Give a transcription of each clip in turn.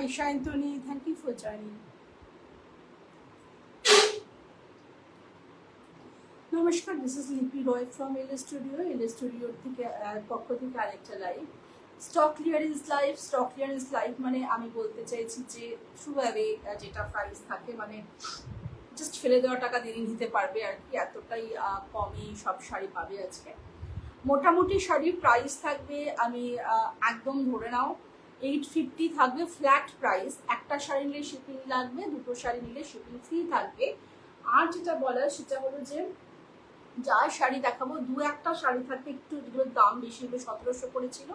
Hi Shantoni, thank you for joining. নমস্কার, this is লিপি রয় from এল স্টুডিওর থেকে পক্ষ থেকে আরেকটা লাইভ। স্টক ক্লিয়ারেন্স লাইভ মানে আমি বলতে চাইছি যে থ্রু অ্যাওয়ে যেটা প্রাইস থাকে, মানে জাস্ট ফেলে দেওয়া টাকা দিয়ে নিতে পারবে আর কি, এতটাই কমে সব শাড়ি পাবে আজকে। মোটামুটি শাড়ির প্রাইস থাকবে, আমি একদম ধরে নাও 850 থাকবে ফ্ল্যাট প্রাইস। একটা শাড়ি নিলে শিপিং লাগবে, দুটো শাড়ি নিলে শিপিং ফ্রি থাকবে। আর যেটা বলার সেটা হলো যে যা শাড়ি দেখাবো, দু একটা শাড়ি থাকবে একটু যেগুলোর দাম বেশি, 1700 করেছিল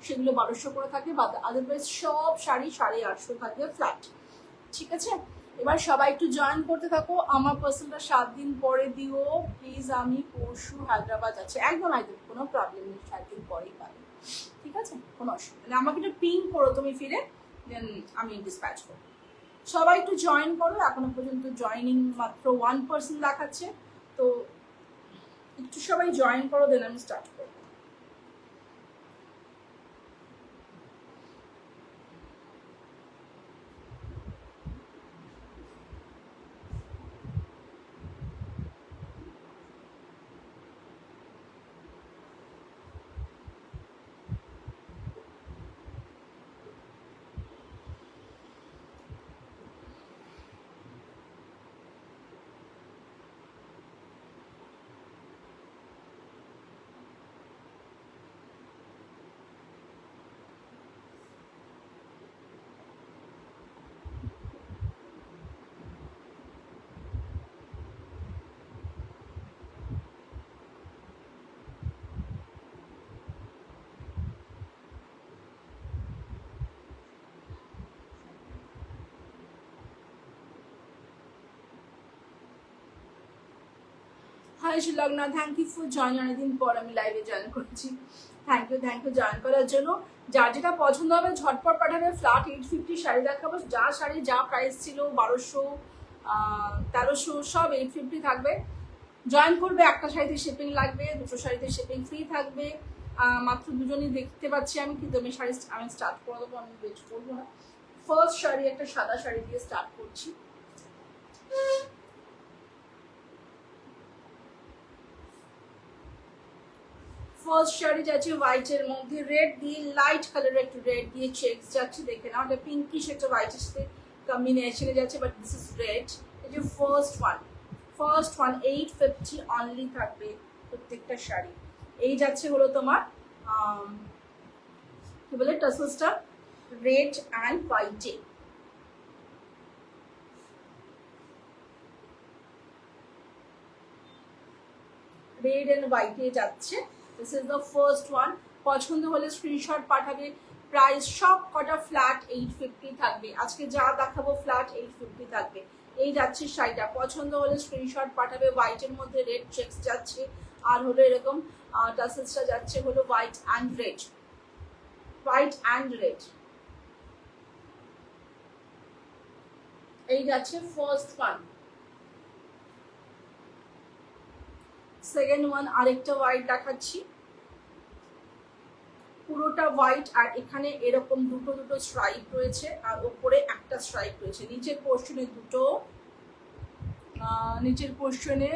সেগুলো 1200 করে থাকবে, বা আদারওয়াইজ সব শাড়ি 850 থাকবে ফ্ল্যাট। ঠিক আছে, এবার সবাই একটু জয়েন করতে থাকো। আমার পার্সেলটা 7 দিন পরে দিও প্লিজ। আমি পরশু হায়দ্রাবাদ আছি, একদম কোনো প্রবলেম নেই, 7 দিন পরেই পাবে। ঠিক আছে, কোনো অসুবিধা নেই। আমাকে একটু পিং করো তুমি ফিরে, দেন আমি ডিসপ্যাচ করবো। সবাই একটু জয়েন করো, এখনো পর্যন্ত জয়েনিং মাত্র 1% দেখাচ্ছে, তো একটু সবাই জয়েন করো, দেন আমি স্টার্ট করবো। Hi Sulagna, thank you for join. অনেকদিন পর আমি লাইভে জয়েন করেছি, থ্যাংক ইউ জয়েন করার জন্য। যার যেটা পছন্দ হবে ঝটপট পাঠাবে। ফ্ল্যাট 850 শাড়ি দেখাবো, যা শাড়ি যা প্রাইস ছিল 1200 1300 সব 850 থাকবে। জয়েন করবে, একটা শাড়িতে শিপিং লাগবে, দুটো শাড়িতে শিপিং ফ্রি থাকবে। মাত্র দুজনই দেখতে পাচ্ছি আমি, কিন্তু আমি স্টার্ট করে দেবো, আমি ওয়েট করবো না। ফার্স্ট শাড়ি একটা সাদা শাড়ি দিয়ে স্টার্ট করছি। ফার্স্ট শাড়ি যাচ্ছে হোয়াইটের মধ্যে রেড দিয়ে, লাইট কালারের একটু রেড দিয়ে চেকস যাচ্ছে, দেখে নাও। এটা পিঙ্কিশ একটা হোয়াইটের সাথে কম্বিনেশনে যাচ্ছে, বাট দিস ইজ রেড। এটা ফার্স্ট ওয়ান 850 অনলি থাকবে প্রত্যেকটা শাড়ি। এই যাচ্ছে হলো তোমার কি বলে টাসেলসটা রেড অ্যান্ড হোয়াইটে। রেড অ্যান্ড হোয়াইটে যাচ্ছে। This is the first one. পছন্দ হলে স্ক্রিনশট পাঠাবে। প্রাইস সব কটা ফ্ল্যাট 850 থাকবে, আজকে যা দেখাবো ফ্ল্যাট 850 থাকবে। এই যাচ্ছে শাড়িটা, পছন্দ হলে স্ক্রিনশট পাঠাবে। হোয়াইটের মধ্যে রেড চেকস যাচ্ছে, আর হলো এরকম টাসেলসটা যাচ্ছে হলো হোয়াইট অ্যান্ড রেড। এই যাচ্ছে ফার্স্ট ওয়ান। সেকেন্ড ওয়ান আরেকটা হোয়াইট দেখাচ্ছি, পুরোটা হোয়াইট, আর এখানে এরকম দুটো স্ট্রাইপ রয়েছে, আর ওপরে একটা স্ট্রাইপ রয়েছে। নিচের পোর্শনে দুটো, নিচের পোর্শনে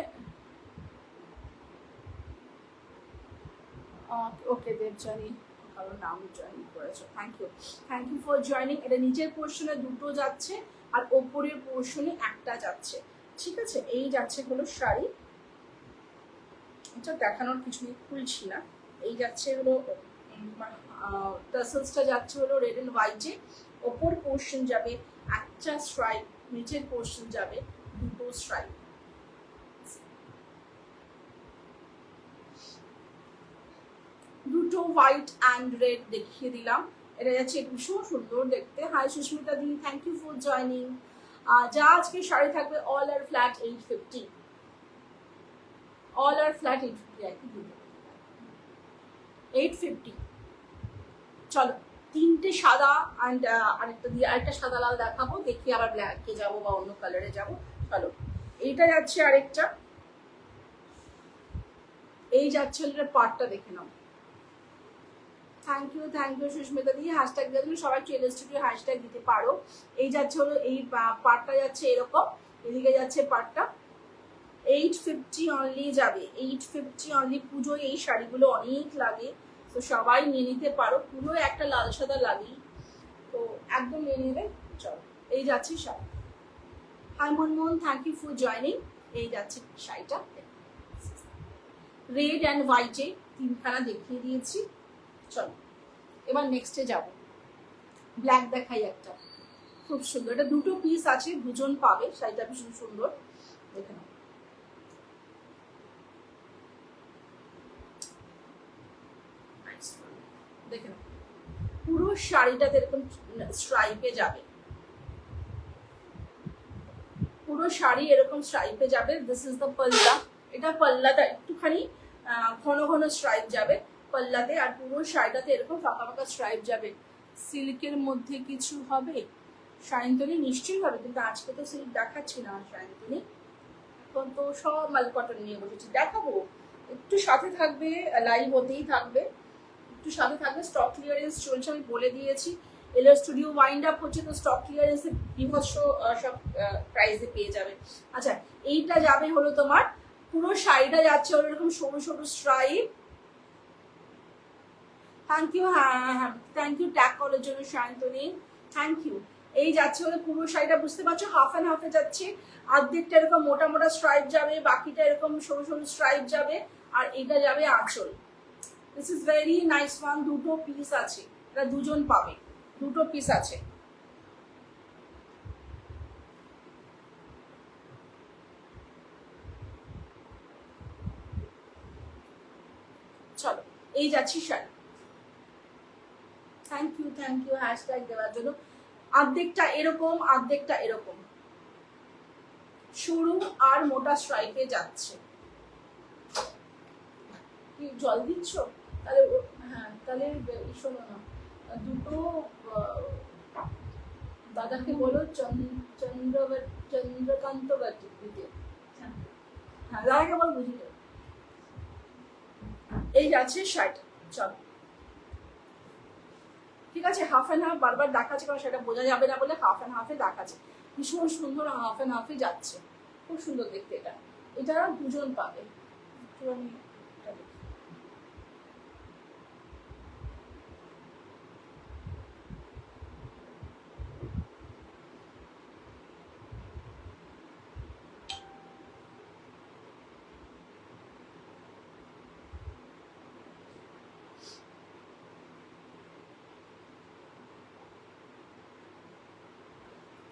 ওকে দেবজানি, কারো নাম জয়েন করেছো, থ্যাংক ইউ ফর জয়েনিং। এটা নিচের পোর্শনে দুটো যাচ্ছে, আর ওপরের পোর্শনে একটা যাচ্ছে। ঠিক আছে, এই যাচ্ছে হলো শাড়ি। এটা দেখানোর কিছু নেই, খুলছি না। এই যাচ্ছে হলো টাসেলসটা যাচ্ছে হলো রেড এন্ড হোয়াইটে। ওপর পোর্শন যাবে একটা স্ট্রাইপ, নিচের পোর্শন যাবে দুটো স্ট্রাইপ। দুটো হোয়াইট অ্যান্ড রেড দেখিয়ে দিলাম। এটা যাচ্ছে ভীষণ সুন্দর দেখতে। হাই সুস্মিতা দি, থ্যাংক ইউ ফর জয়নিং। যা আজকে শাড়ি থাকবে all are flat 850, all are flat 850। চলো, তিনটে সাদা অ্যান্ড আরেকটা সাদা লাল দেখাবো, দেখি আবার ব্ল্যাকে যাবো বা অন্য কালারে যাবো। চলো, এইটা যাচ্ছে আরেকটা, এই যাচ্ছে পার্টটা দেখে নাও। Thank you Susmita di, hashtag দিয়ে তুমি সবাই ট্রেলার স্টুডিও হ্যাশট্যাগ দিতে পারো। এই যাচ্ছে হলো এই পার্টটা যাচ্ছে এরকম, এদিকে যাচ্ছে পার্টটা 850 অনলি যাবে, 850 অনলি। পুজোয় এই শাড়িগুলো অনেক লাগে, তো সবাই নিয়ে নিতে পারো। পুরো একটা লাল সাদা লাগেই, তো একদম নিয়ে নেবে। চলো এই যাচ্ছে sari. Hi Manmohan, thank you for joining. এই যাচ্ছে শাড়িটা, রেড অ্যান্ড হোয়াইটে তিনখানা দেখিয়ে দিয়েছি। চলো এবার নেক্সটে যাব, ব্ল্যাক দেখাই একটা, খুব সুন্দর। এটা দুটো পিস আছে, দুজন পাবে। শাড়িটা ভীষণ সুন্দর, দেখে নাও। দেখে নাও, পুরো শাড়িটাতে এরকম স্ট্রাইপে যাবে, পুরো শাড়ি এরকম স্ট্রাইপে যাবে। দিস ইজ দ্য পাল্লা। এটা পাল্লাটা একটুখানি ঘন ঘন স্ট্রাইপ যাবে পাল্লাতে, আর পুরো শাড়িটাতে এরকম ফাঁকা ফাঁকা স্ট্রাইপ যাবে। সিল্কের মধ্যে কিছু হবে সায়ন্তনী? নিশ্চয়ই হবে, কিন্তু আজকে তো সিল্ক দেখাচ্ছি না সায়ন্তনী, এখন তো সব মাল কটন নিয়ে বসেছি। দেখাবো, একটু সাথে থাকবে, লাইভ হতেই থাকবে, একটু সাথে থাকবে। স্টক ক্লিয়ারেন্স চলছে, আমি বলে দিয়েছি। এলো স্টুডিও ওয়াইন্ড আপ হচ্ছে, তো স্টক ক্লিয়ারেন্সে বিভৎস সব প্রাইসে পেয়ে যাবে। আচ্ছা, এইটা যাবে হলো তোমার, পুরো শাড়িটা যাচ্ছে হলো এরকম সরু সরু স্ট্রাইপ। থ্যাংক ইউ, হ্যাঁ থ্যাংক ইউ ট্যাগ করার জন্য সায়ন্তনী, থ্যাংক ইউ। এই যাচ্ছে হলো পুরো শাড়িটা, বুঝতে পারছো হাফ অ্যান্ড হাফে যাচ্ছে। অর্ধেকটা এরকম মোটা মোটা স্ট্রাইপ যাবে, বাকিটা এরকম সরু সরু স্ট্রাইপ যাবে, আর এটা যাবে আঁচল। This is very nice one. দুটো পিস আছে, এটা দুজন পাবে, দুটো পিস আছে। চলো এই যাচ্ছি শাড়ি। থ্যাংক ইউ হ্যাশট্যাগ দেওয়ার জন্য। অর্ধেকটা এরকম, অর্ধেকটা এরকম সরু আর মোটা স্ট্রাইপে যাচ্ছে। কি জল দিচ্ছ? তাহলে হ্যাঁ, তাহলে শোনো না, দুটো দাদাকে বলো চন্দ্রকান্ত বাটি দিতে। হ্যাঁ, দাদাকে বল বুঝিয়ে। এই যাচ্ছে শাড়িটা। চলো ঠিক আছে, হাফ অ্যান্ড হাফ বারবার দেখাচ্ছে, কারণ সেটা বোঝা যাবে না বলে হাফ অ্যান্ড হাফে দেখাচ্ছে। ভীষণ সুন্দর হাফ অ্যান্ড হাফে যাচ্ছে, খুব সুন্দর দেখতে। এটা এটা দুজন পাবে। আমি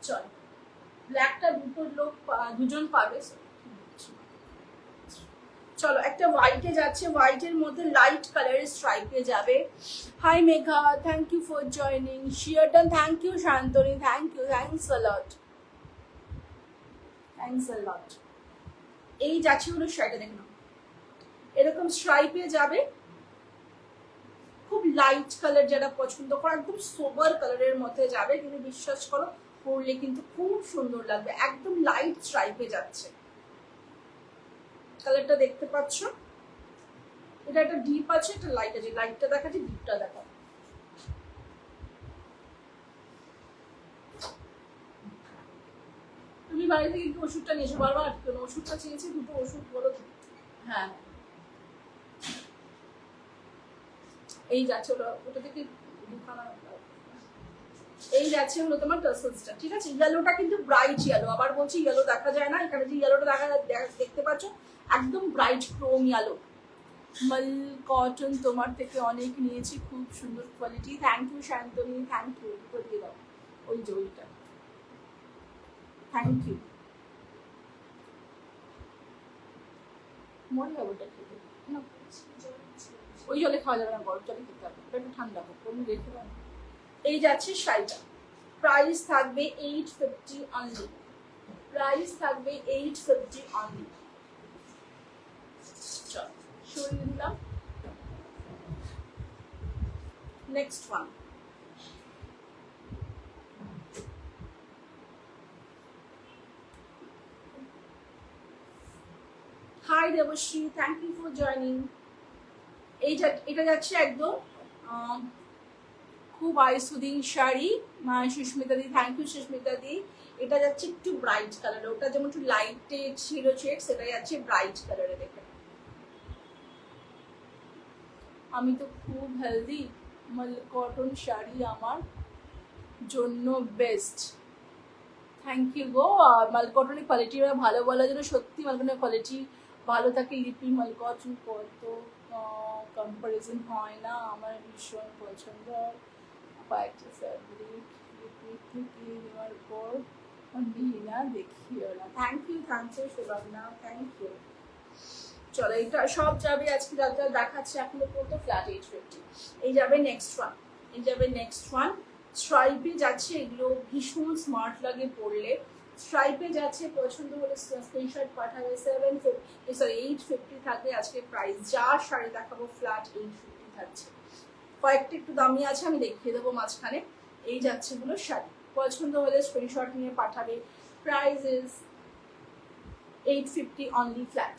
চল, ব্ল্যাকটা দুজন পাবে। চলো একটা হোয়াইটে যাচ্ছে, হোয়াইটের মধ্যে লাইট কালারের স্ট্রাইপে যাবে। Hi Megha, thank you for joining. শিয়ারটন, thank you Shantoni, thank you, thanks a lot, thanks a lot. এই যাচ্ছে হলো শাড়িটা, দেখুন এরকম স্ট্রাইপে যাবে, খুব লাইট কালার যারা পছন্দ করে, একদম সোবার কালারের মধ্যে যাবে, কিন্তু বিশ্বাস করো পরলে কিন্তু খুব সুন্দর লাগবে। একদম লাইট স্ট্রাইপে যাচ্ছে, কালারটা দেখতে পাচ্ছ? এটা একটা ডিপ আছে, একটা লাইট আছে। লাইটটা দেখাচ্ছি, ডিপটা দেখা। তুমি বাড়ি থেকে কি ওষুধটা নিয়েছো? বারবার কেন ওষুধটা চেয়েছি, দুটো ওষুধ বলো। হ্যাঁ এই যাচ্ছে ওটা থেকে দুখানা। এই যাচ্ছে হলো তোমার টাসেলসটা, ঠিক আছে? ইয়েলোটা কিন্তু ব্রাইট ইয়েলো, আবার বলছি ইয়েলো দেখা যায় না, এখানে যে ইয়েলোটা দেখতে পাচ্ছ একদম ব্রাইট ক্রোম ইয়েলো। মাল কটন তোমার থেকে অনেক নিয়েছি, খুব সুন্দর quality. Thank you Shantoni, thank you. দিয়ে দাও ওই যে ওইটা, থ্যাংক ইউ। মনে হবে ওটা খেতে না, ওই জলে খাওয়া যাবে না, গরম জলে খেতে হবে, ওটা একটু ঠান্ডা হোক, তুমি রেখে দাও। এই যাচ্ছে শাড়িটা, প্রাইস থাকবে 850 অনলি, প্রাইস থাকবে 850 অনলি। চল সরিয়ে দিলাম। Next one, hi Debashree, thank you for joining. এটা যাচ্ছে একদম আহ, খুব আইসুদিন শাড়ি, সুস্মিতা দি, থ্যাংক ইউ সুস্মিতা দি। এটা যাচ্ছে একটু ব্রাইট কালারে, ওটা যেমন একটু লাইটে ছিল চেক, সেটা যাচ্ছে ব্রাইট কালারে। দেখে আমি তো খুব হেলদি, কটন শাড়ি আমার জন্য বেস্ট। থ্যাংক ইউ গো। মালকটনের কোয়ালিটি ভালো বলার জন্য, সত্যি মালকটনের কোয়ালিটি ভালো থাকে। লিপি মালকটন কত কম্পারিজন হয় না, আমার ভীষণ পছন্দ। কয়েকটা ফ্যাব্রিক লিপি থেকে নেওয়ার পর না দেখিও না। Thank you Suborna, thank you. চলো এটা সব যাবে আজকে যা যা দেখাচ্ছে এখন পর্যন্ত ফ্ল্যাট 850। এই যাবে নেক্সট ওয়ান, এই যাবে নেক্সট ওয়ান। স্ট্রাইপে যাচ্ছে, এগুলো ভীষণ স্মার্ট লাগে পরলে। স্ট্রাইপে যাচ্ছে, পছন্দ হলে স্ক্রিনশট পাঠাবে। 850 থাকবে আজকে প্রাইস। যা শাড়ি দেখাবো ফ্ল্যাট 850 থাকছে। কয়েকটা একটু দামি আছে, আমি দেখিয়ে দেবো মাঝখানে। এই যাচ্ছে হলো শাড়ি, পছন্দ হলে স্ক্রিনশট নিয়ে পাঠাবে। Price is 850 only flat.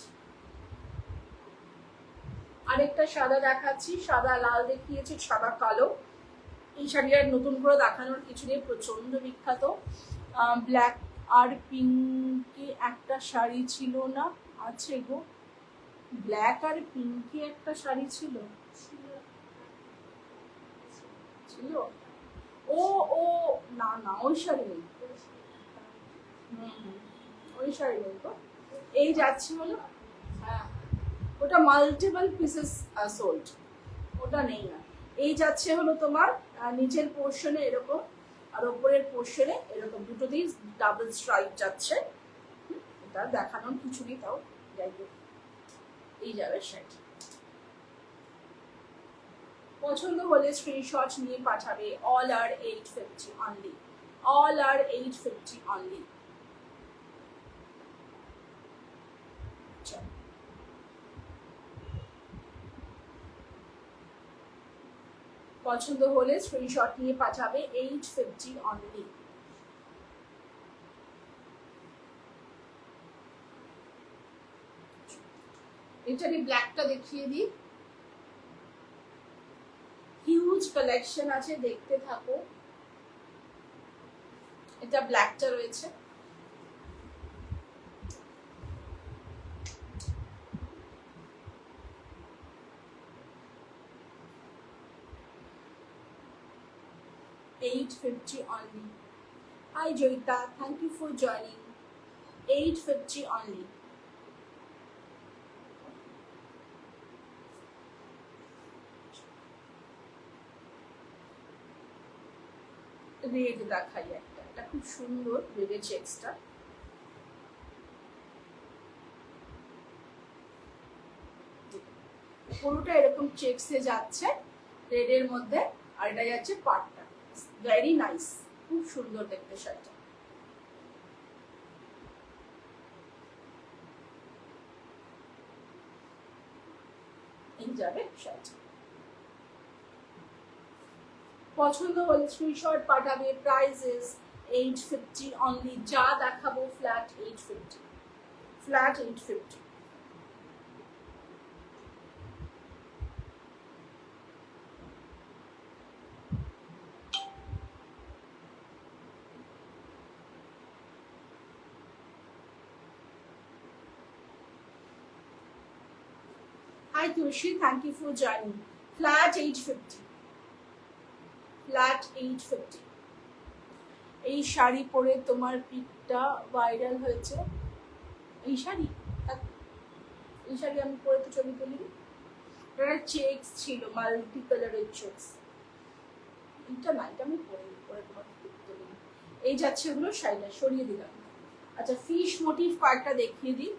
আরেকটা সাদা দেখাচ্ছি, সাদা লাল দেখিয়েছি, সাদা কালো। এই শাড়ি আর নতুন করে দেখানোর কিছু নেই, প্রচন্ড বিখ্যাত। ব্ল্যাক আর পিঙ্কে একটা শাড়ি ছিল না, আছে গো। ব্ল্যাক আর পিঙ্কে একটা শাড়ি ছিল, ছিল। ও ও না না, ওই শাড়ি নেই। ওই শাড়ি নেই তো। এই যাচ্ছে হলো, হ্যাঁ ওটা মাল্টিপল পিসেস সোল্ড, ওটা নেই না। এই যাচ্ছে হলো তোমার নিচের পোর্শনে এরকম, আর ওপরের পোর্শনে এরকম, দুটোতেই ডাবল স্ট্রাইপ যাচ্ছে। এটা দেখানোর কিছু নেই, তাও যাই হোক। এই যাবে শাড়ি, পছন্দ হলে স্ক্রিনশট নিয়ে পাঠাবে। অল আর 850 অনলি, অল আর 850 অনলি। পছন্দ হলে স্ক্রিনশট নিয়ে পাঠাবে। 850 অনলি। এটারই ব্ল্যাকটা দেখিয়ে দিই। হিউজ কালেকশন আছে, দেখতে থাকো। এটা ব্ল্যাকটা রয়েছে, $850 only. Hi Joita, thank you for joining. $850 only. Red দেখাই একটা, এটা খুব সুন্দর রেডের চেক্সটা। পুরোটা এরকম চেক্সে যাচ্ছে রেডের মধ্যে, আর এটা যাচ্ছে পাটটা। ভেরি নাইস, খুব সুন্দর দেখতে শাড়িটা। এই যাবে শাড়িটা, পছন্দ হলে স্ক্রিনশট পাঠাবে। Price is 850 only. যা দেখাবো flat 850, flat 850। Hi Tushi, thank you for joining. Flat 850, flat 850। এই শাড়ি পরে তোমার পিকটা ভাইরাল হয়েছে। এই শাড়ি, এই শাড়ি আমি পরে তো ছবি তুলিনি। এটা চেক্স ছিল, মাল্টি কালারের চেক্স। এটা না, এটা আমি পরে তোমার পিক তুলিনি। এই যাচ্ছে ওগুলো শাড়িটা সরিয়ে দিলাম। আচ্ছা, ফিশ মোটিভ কয়েকটা দেখিয়ে দিই।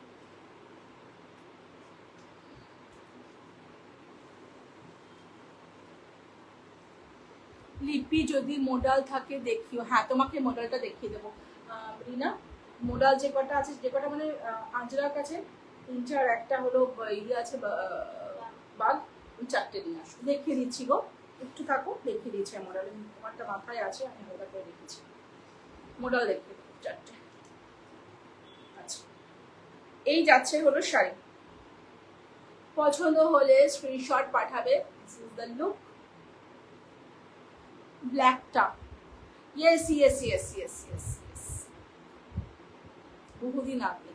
লিপি যদি মোডাল থাকে দেখিও। হ্যাঁ, তোমাকে মোডালটা দেখিয়ে দেবো রিনা। মোডাল যে কটা আছে, যে কটা মানে আজরাক আছে 3-4, একটা হলো ইয়ে আছে বাঘ, 4টে নিয়ে আসো। দেখিয়ে দিচ্ছি গো, একটু থাকো, দেখিয়ে দিচ্ছি। মোডাল তোমারটা মাথায় আছে, আমি ওটা করে রেখেছি। মোডাল দেখিয়ে দেবো 4টে। আচ্ছা, এই যাচ্ছে হলো শাড়ি, পছন্দ হলে স্ক্রিনশট পাঠাবে। This is the look. ব্ল্যাকটা, yes yes yes yes yes yes, বহুদিন আগে,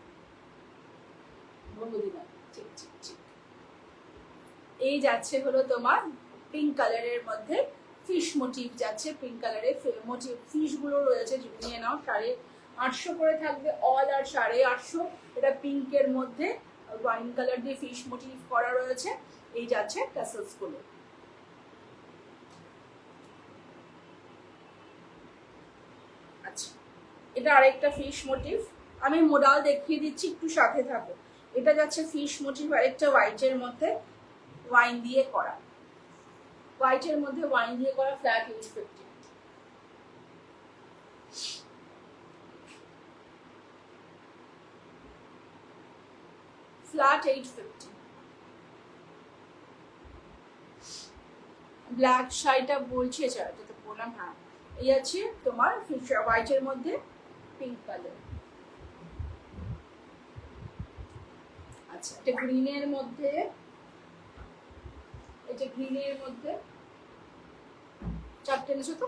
বহুদিন আগে, ঠিক ঠিক ঠিক। এই যাচ্ছে হলো তোমার পিঙ্ক কালারের মধ্যে ফিশ মোটিভ যাচ্ছে, পিঙ্ক কালারের মোটিভ ফিশ গুলো রয়েছে, নিয়ে নাও। 850 করে থাকবে অল, আর 850 এটা পিঙ্কের মধ্যে ওয়াইন কালার দিয়ে ফিশ মোটিভ করা রয়েছে। এই যাচ্ছে টাসেলস গুলো। আচ্ছা, এটা আরেকটা ফিশ মোটিভ, আমি মোডাল দেখিয়ে দিচ্ছি, একটু সাথে থাকো। এটা যাচ্ছে ফিশ মোটিভ, আরেকটা হোয়াইটের মধ্যে ওয়াইন দিয়ে করা, হোয়াইটের মধ্যে ওয়াইন দিয়ে করা, ফ্ল্যাট 850। ফ্ল্যাট 850। ব্ল্যাক শাড়িটা বলছি, এটা তো বললাম। হ্যাঁ, এই আছে তোমার ফিশার হোয়াইটের মধ্যে পিঙ্ক কালার। আচ্ছা, এটা গ্রিনের মধ্যে, এটা গ্রিনের মধ্যে চারটে এনেছো তো,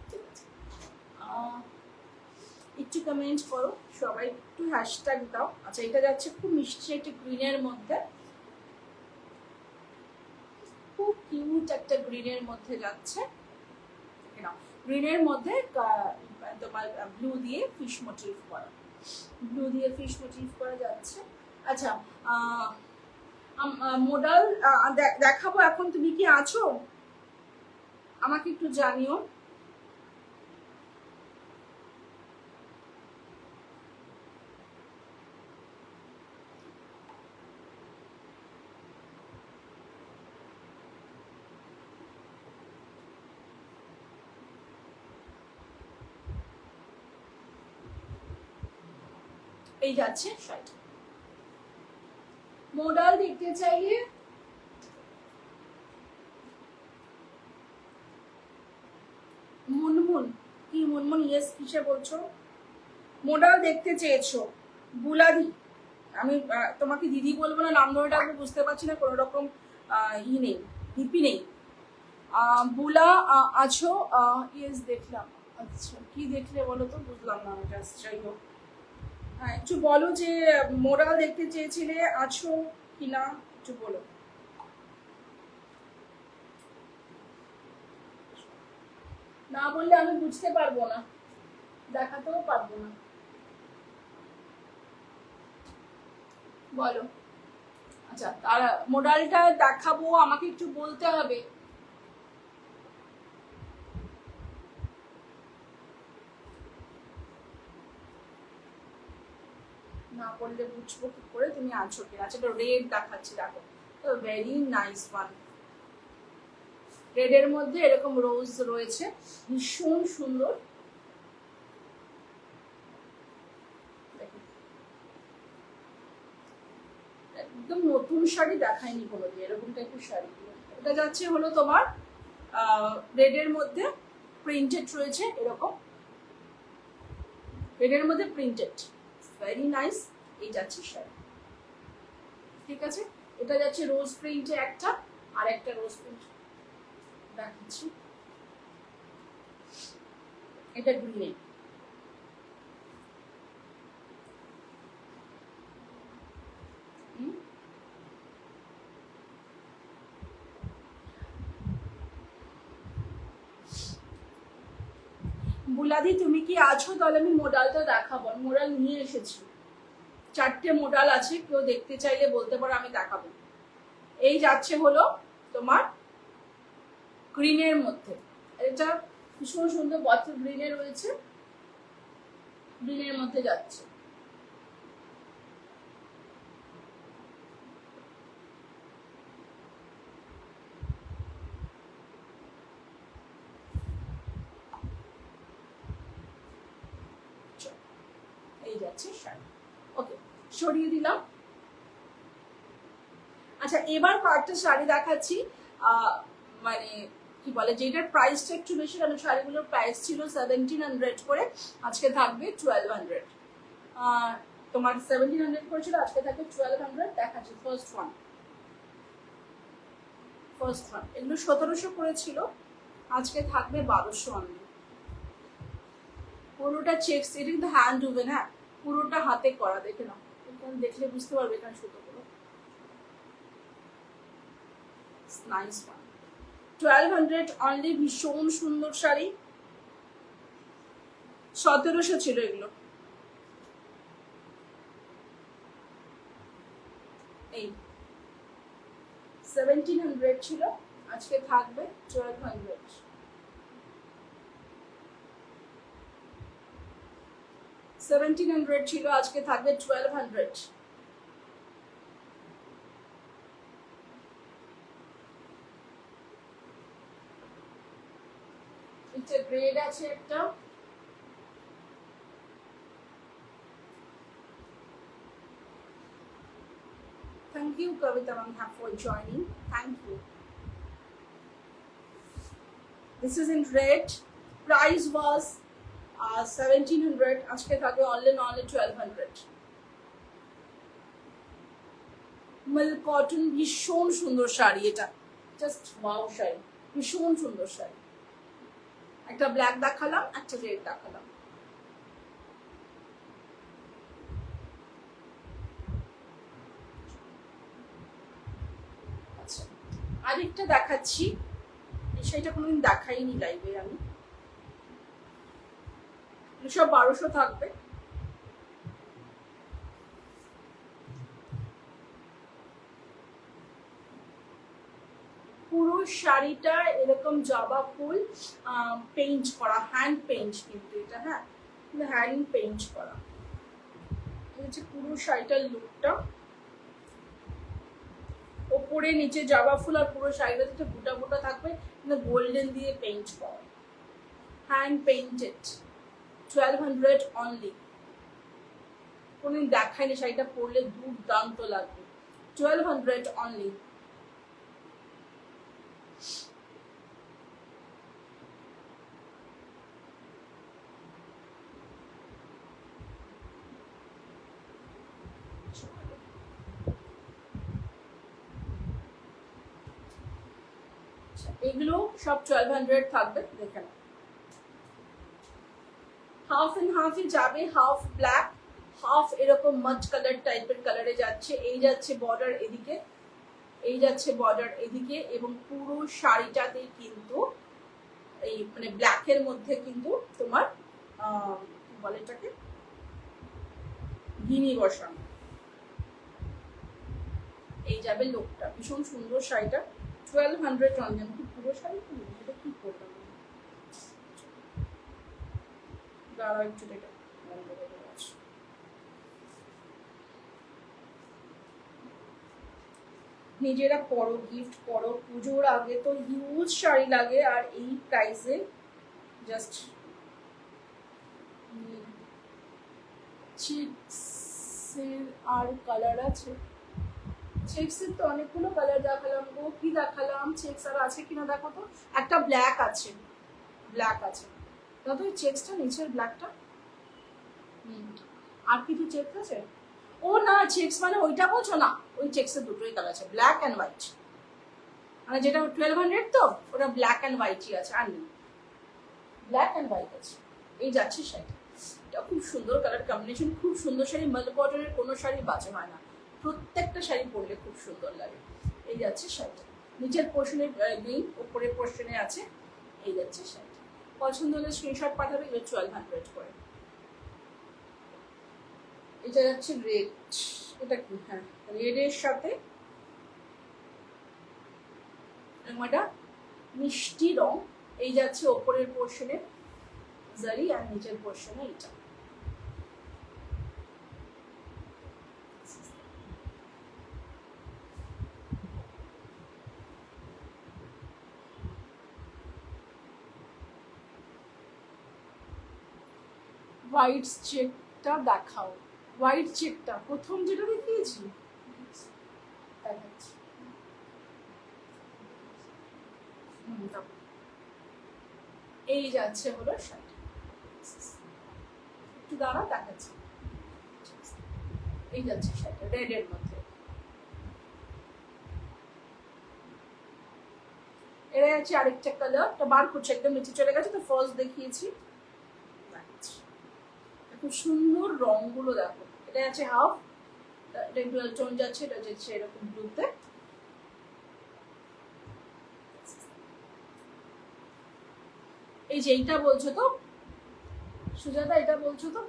ঠিক আছে। একটু কমেন্ট করো সবাই, একটু হ্যাশট্যাগ দাও। আচ্ছা, এটা যাচ্ছে খুব মিষ্টি একটা গ্রিনের মধ্যে, খুব কিউট একটা গ্রিনের মধ্যে যাচ্ছে, গ্রিনের মধ্যে তোমার ব্লু দিয়ে ফিশ মোটিভ করা, ব্লু দিয়ে ফিশ মোটিভ করা যাচ্ছে। আচ্ছা, মোডাল দেখাবো এখন, তুমি কি আছো আমাকে একটু জানিও। এই যাচ্ছে শাড়িটা। মোডাল দেখতে চাইলে মুনমুন, কি মুনমুন, ইয়েস কিসে বলছো? মোডাল দেখতে চেয়েছো, বুলাদি, আমি তোমাকে দিদি বলবো না, নাম ধরে ডাকবো বুঝতে পারছি না, কোনো রকম ই নেই, লিপি নেই। বুলা আছো? ইয়েস দেখলাম। আচ্ছা, কি দেখলে বলো তো, বুঝলাম না আমি, জাস্ট যাই হোক। হ্যাঁ, একটু বলো যে মোডাল দেখতে চেয়েছিলে, আছো কি না একটু বলো। না বললে আমি বুঝতে পারবো না, দেখাতেও পারবো না। বলো। আচ্ছা, তার মোডালটা দেখাবো, আমাকে একটু বলতে হবে। না বললে বুঝবো কি করে তুমি আছো কি? আচ্ছা, এটা রেড দেখাচ্ছি, দেখো, ভেরি নাইস ওয়ান। রেড এর মধ্যে এরকম রোজ রয়েছে, ভীষণ সুন্দর। একদম নতুন শাড়ি দেখায়নি কোনোদিন এরকম টাইপের শাড়ি। এটা যাচ্ছে হলো তোমার রেড এর মধ্যে প্রিন্টেড রয়েছে, এরকম রেড এর মধ্যে প্রিন্টেড, ভেরি নাইস। এই যাচ্ছে শাড়ি, ঠিক আছে। এটা যাচ্ছে রোজ প্রিন্টে একটা, আর একটা রোজ প্রিন্ট দেখাচ্ছি, এটা গ্রিনে। বুলাদি তুমি কি আছো? তাহলে আমি মোডালটা দেখাবো, মোডাল নিয়ে এসেছি, 4টে মোডাল আছে, কেউ দেখতে চাইলে বলতে পারো, আমি দেখাবো। এই যাচ্ছে হলো তোমার গ্রিনের মধ্যে, এটা ভীষণ সুন্দর বটল গ্রিনে রয়েছে, গ্রিনের মধ্যে যাচ্ছে। এই যাচ্ছে শাড়ি, ওকে, সরিয়ে দিলাম। আচ্ছা, এবার কয়েকটা শাড়ি দেখাচ্ছি, মানে কি বলে, যেটার প্রাইসটা একটু বেশি, কারণ শাড়িগুলোর প্রাইস ছিল 1700 করে, আজকে থাকবে 1200। তোমার 1700 করেছিল, আজকে থাকবে 1200। দেখাচ্ছি ফার্স্ট ওয়ান, এগুলো 1700 করেছিল, আজকে থাকবে 1200 অনলি। পুরোটা চেকস, এটা কিন্তু হ্যান্ড উবেন, হ্যাঁ পুরোটা হাতে করা, দেখে নাও এখানে দেখলে বুঝতে পারবে এখানে সুতোগুলো। নাইস ওয়ান, 1200 অনলি, ভীষণ সুন্দর শাড়ি। 1700 ছিল এগুলো, এই 1700 ছিল, আজকে থাকবে 1200। 1700 ছিল, আজকে থাকবে 1200। নিচে গ্রেড আছে একটা, thank you Kavita ma'am for joining, thank you. This is in red, price was 1700, আজকে থাকবে only 1200। মিল্ক কটন, ভীষণ সুন্দর শাড়ি, এটা জাস্ট ওয়াও শাড়ি, ভীষণ সুন্দর শাড়ি। একটা ব্ল্যাক দেখালাম, একটা রেড দেখালাম। আচ্ছা আরেকটা দেখাচ্ছি, এই শাড়িটা কোনোদিন দেখাইনি লাইভে আমি, সব 1200 থাকবে। পুরো শাড়িটা এরকম জবা ফুল পেইন্ট করা, হ্যান্ড পেইন্ট কিন্তু এটা, হ্যাঁ হ্যান্ড পেইন্ট করা। এই হচ্ছে পুরো শাড়িটার লুকটা, ওপরে নিচে জবা ফুল, আর পুরো শাড়িটা যেটা বুটা বুটা থাকবে কিন্তু গোল্ডেন দিয়ে পেইন্ট করা, হ্যান্ড পেইন্টেড। 1200 অনলি, কোনদিন দেখায়নি, শাড়িটা পরলে দুর্দান্ত লাগবে। 1200 অনলি। এগুলো সব 1200 থাকবে, দেখে নাও। হাফ এন্ড হাফই যাবে, হাফ ব্ল্যাক, হাফ এরকম মাছ কালার টাইপের কালারে যাচ্ছে। এই যাচ্ছে বর্ডার এদিকে, এই যাচ্ছে বর্ডার এদিকে, এবং পুরো শাড়িটাতে কিন্তু এই মানে ব্ল্যাকের মধ্যে কিন্তু তোমার কি বলে এটাকে, গিনি বসানো। এই যাবে লোকটা, ভীষণ সুন্দর শাড়িটা, 1200 অনলি। আমি পুরো শাড়ি কিনি, এটা কি করলাম, দাঁড়াও একটু এটা বন্ধ করে আছে। নিজেরা পরো, গিফট করো, পুজোর আগে তো হিউজ শাড়ি লাগে, আর এই প্রাইসে জাস্ট। চেক্সের আর কালার আছে, চেক্সের তো অনেকগুলো কালার দেখালাম গো, কি দেখালাম, চেক্স আর আছে কিনা দেখো তো। একটা ব্ল্যাক আছে, ব্ল্যাক আছে দাদা, ওই চেক্সটা নিচের ব্ল্যাকটা, আর কিছু চেক্স আছে? ও না, চেক্স মানে ওইটা বলছো না, ওই চেক্সের দুটোই কালার আছে, ব্ল্যাক অ্যান্ড হোয়াইট, মানে যেটা 1200 তো ওটা ব্ল্যাক অ্যান্ড হোয়াইটই আছে, আর নেই, ব্ল্যাক অ্যান্ড হোয়াইট আছে। এই যাচ্ছে শাড়ি, এটা খুব সুন্দর কালার কম্বিনেশন, খুব সুন্দর শাড়ি। মাল বর্ডারের কোনো শাড়ি বাজে হয় না, প্রত্যেকটা শাড়ি পরলে খুব সুন্দর লাগে। এই যাচ্ছে শাড়িটা, নিচের পোর্শনে নেই, ওপরের পোর্শনে আছে। এই যাচ্ছে শাড়িটা, পছন্দ হলে স্ক্রিনশট পাঠাবে, এগুলো 1200 করে। এটা যাচ্ছে রেড, এটা কি, হ্যাঁ রেডের সাথে একটা মিষ্টি রং। এই যাচ্ছে ওপরের পোর্শনে জারি, আর নিচের পোর্শনে এটা। হোয়াইট চেকটা দেখাও, হোয়াইট চেকটা প্রথম যেটা দেখিয়েছি দেখাচ্ছি। এই যাচ্ছে হলো শাড়ি, একটু দাঁড়া দেখাচ্ছি। এই যাচ্ছে শাড়িটা রেডের মধ্যে, এর আছে আরেকটা কালার, এটা বার করছে, একদম নিচে চলে গেছে, তো ফার্স্ট দেখিয়েছি। খুব সুন্দর রংগুলো দেখো, এটা আছে হাফ, এটা ডুয়াল টোন যাচ্ছে, এটা যাচ্ছে এরকম ব্লুতে। এই যে এইটা বলছো তো সুজাতা, এটা বলছো তো?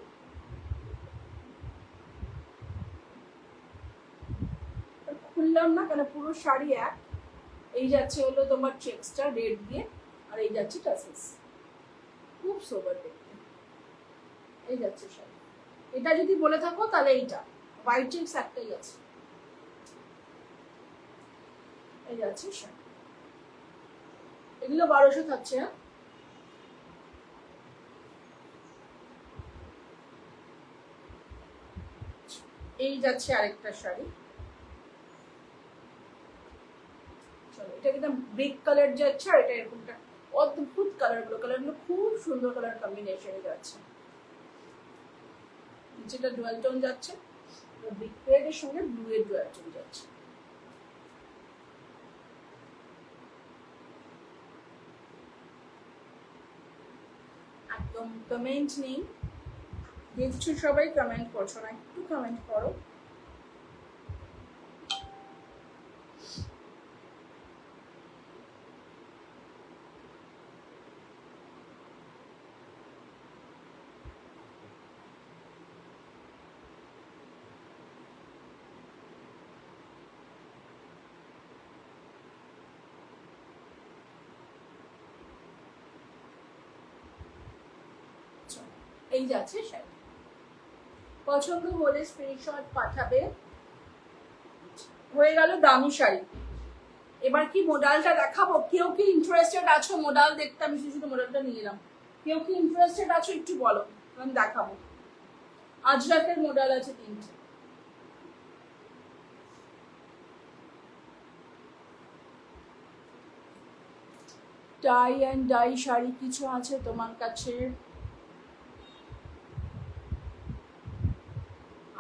খুললাম না কেন, পুরো শাড়ি এক। এই যাচ্ছে হলো তোমার চেক্সটা রেড দিয়ে, আর এই যাচ্ছে টাসেলস, খুব সোবার দেখতে। এই যাচ্ছে শাড়ি, এটা যদি বলে থাকো তাহলে এইটা হোয়াইট চেক্স একটাই আছে। এই যাচ্ছে শাড়ি, এগুলো 1200 থাকছে। হ্যাঁ, এই যাচ্ছে আরেকটা শাড়ি, এটা কিন্তু ব্রিক কালার যাচ্ছে, আর এটা এরকমটা অদ্ভুত কালারগুলো খুব সুন্দর কালার কম্বিনেশনে যাচ্ছে। যেটা ডুয়াল টোন যাচ্ছে, ব্রিক রেডের সঙ্গে ব্লু এর ডুয়াল টোন যাচ্ছে। একদম কমেন্ট নেই, দেখছো সবাই কমেন্ট করছো না, একটু কমেন্ট করো। এই যাচ্ছে শাড়ি, পছন্দ হলে স্ক্রিনশট পাঠাবে। হয়ে গেল দামি শাড়ি। এবার কি মোডালটা দেখাবো? কেউ কি ইন্টারেস্টেড আছো মোডাল দেখতে? আমি শুধু মোডালটা নিয়ে এলাম, কেউ কি ইন্টারেস্টেড আছো একটু বলো, আমি দেখাবো। আজরাকের মোডাল আছে 3টে। টাই অ্যান্ড ডাই শাড়ি কিছু আছে তোমার কাছে?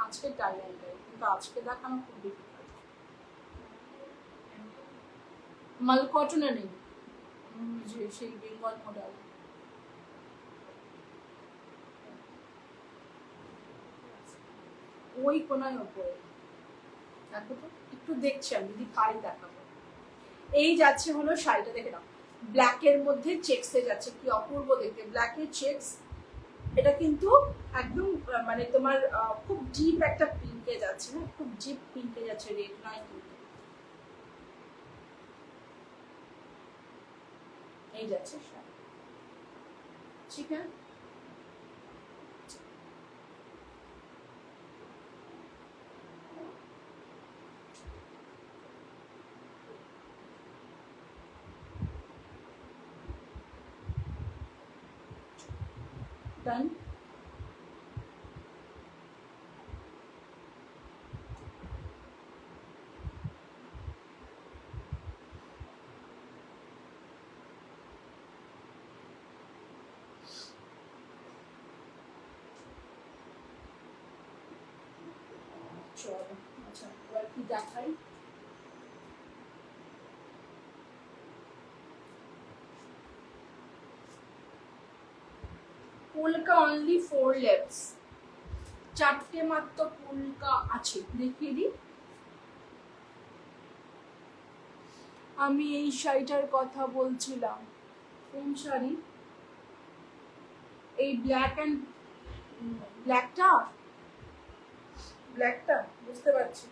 আজকে টাই অ্যান্ড ডাই, কিন্তু আজকে দেখানো খুব ডিফিকাল্ট। মাল কটনে নেই, যে সেই বেঙ্গল মডেল। ওই কোনায় ওপরে দেখো তো, একটু দেখছি আমি, যদি পারি দেখাবো। এই যাচ্ছে হলো শাড়িটা, দেখে নাও, ব্ল্যাকের মধ্যে চেক্সে যাচ্ছে, কি অপূর্ব দেখতে, ব্ল্যাকের চেক্স। এটা কিন্তু একদম মানে তোমার খুব ডিপ একটা পিঙ্কে যাচ্ছে, না খুব ডিপ পিঙ্কে যাচ্ছে, রেড নয় কিন্তু। এই যাচ্ছে শাড়ি, ঠিক আছে। Done. চলো, আচ্ছা এবার কি দেখাই? পোলকা অনলি 4 লেভস, 4টে মাত্র পোলকা আছে, দেখিয়ে দিই। আমি এই শাড়িটার কথা বলছিলাম। কোন শাড়ি? এই ব্ল্যাক অ্যান্ড ব্ল্যাকটা, ব্ল্যাকটা বুঝতে পারছি।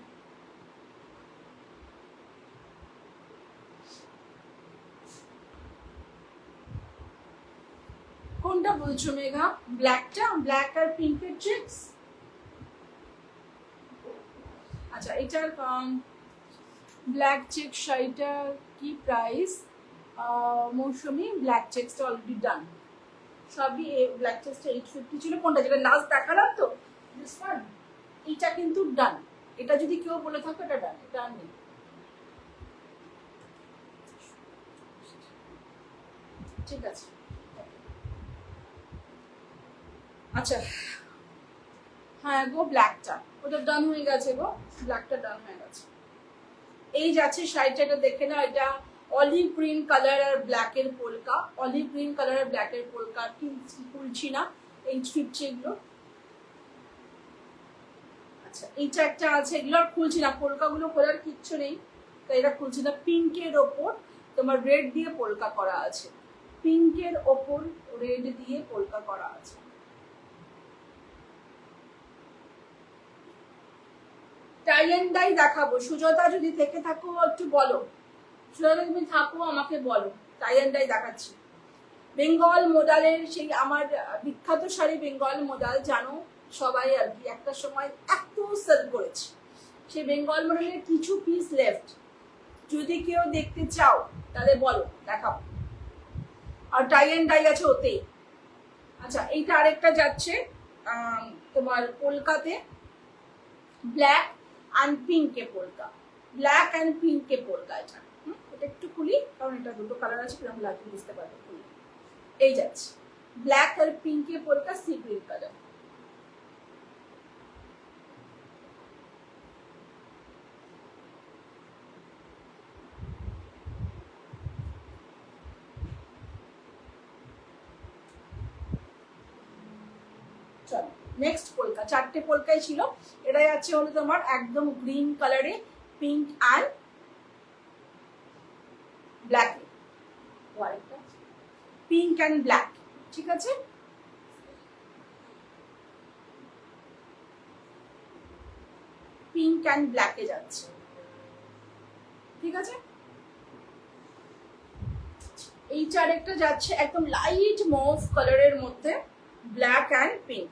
কোনটা বলছো মেঘা? ব্ল্যাকটা, ব্ল্যাক আর পিঙ্কের চেক্স। আচ্ছা, এটার ব্ল্যাক চেক শাড়িটা কি প্রাইস? মৌসুমি ব্ল্যাক চেক্সটা অলরেডি ডান, সবই ব্ল্যাক চেক্সটা 850 ছিল। কোনটা, যেটা লাস্ট দেখালাম তো, দিস ওয়ান, এটা কিন্তু ডান। এটা যদি কেউ বলে থাকো এটা ডান, এটা আর নেই। ঠিক আছে, আচ্ছা হ্যাঁ গো, ব্ল্যাকটা ওটা ডান হয়ে গেছে গো, ব্ল্যাকটা ডান হয়ে গেছে। এই যাচ্ছে শাড়িটা, এটা দেখে না, এটা অলিভ গ্রিন কালার আর ব্ল্যাকের পোলকা, অলিভ গ্রিন কালার আর ব্ল্যাকের পোলকা খুলছি না, এই ট্রিপছে এগুলো। আচ্ছা এইটা একটা আছে, এগুলো আর খুলছি না, পোলকাগুলো খোলার কিচ্ছু নেই, তাই এটা খুলছি না। পিঙ্কের ওপর তোমার রেড দিয়ে পোলকা করা আছে, পিঙ্কের ওপর রেড দিয়ে পোলকা করা আছে। টাই এন্ড ডাই দেখাবো, সুজাতা যদি থেকে থাকো একটু বলো, সুজাতা তুমি থাকো আমাকে বলো, টাই এন্ড ডাই দেখাচ্ছি। বেঙ্গল মোডালের সেই আমার বিখ্যাত শাড়ি বেঙ্গল মোডাল, জানো সবাই আর কি, একটা সময় এত সেল করেছে, সেই বেঙ্গল মোডালের কিছু পিস লেফট, যদি কেউ দেখতে চাও তাহলে বলো দেখাবো, আর টাই এন্ড ডাই আছে ওতেই। আচ্ছা এইটা আরেকটা যাচ্ছে তোমার কলকাতে ব্ল্যাক অ্যান্ড পিঙ্কে পোলকা, ব্ল্যাক অ্যান্ড পিঙ্কে পোলকা, এটা এটা একটু খুলি কারণ এটা দুটো কালার আছে, কিরকম লাগবে বুঝতে পারবে। খুলি, এই যাচ্ছে ব্ল্যাক আর পিঙ্কে পোলকা, সি গ্রিন কালার। চলো নেক্সট পোলকা, চারটে পোলকাই ছিল, এটা যাচ্ছে হলো তোমার একদম গ্রিন কালারে pink and black, pink and black, ঠিক আছে। পিঙ্ক অ্যান্ড ব্ল্যাকে যাচ্ছে, ঠিক আছে। এইটা আরেকটা যাচ্ছে একদম লাইট মভ কালারের মধ্যে black and pink,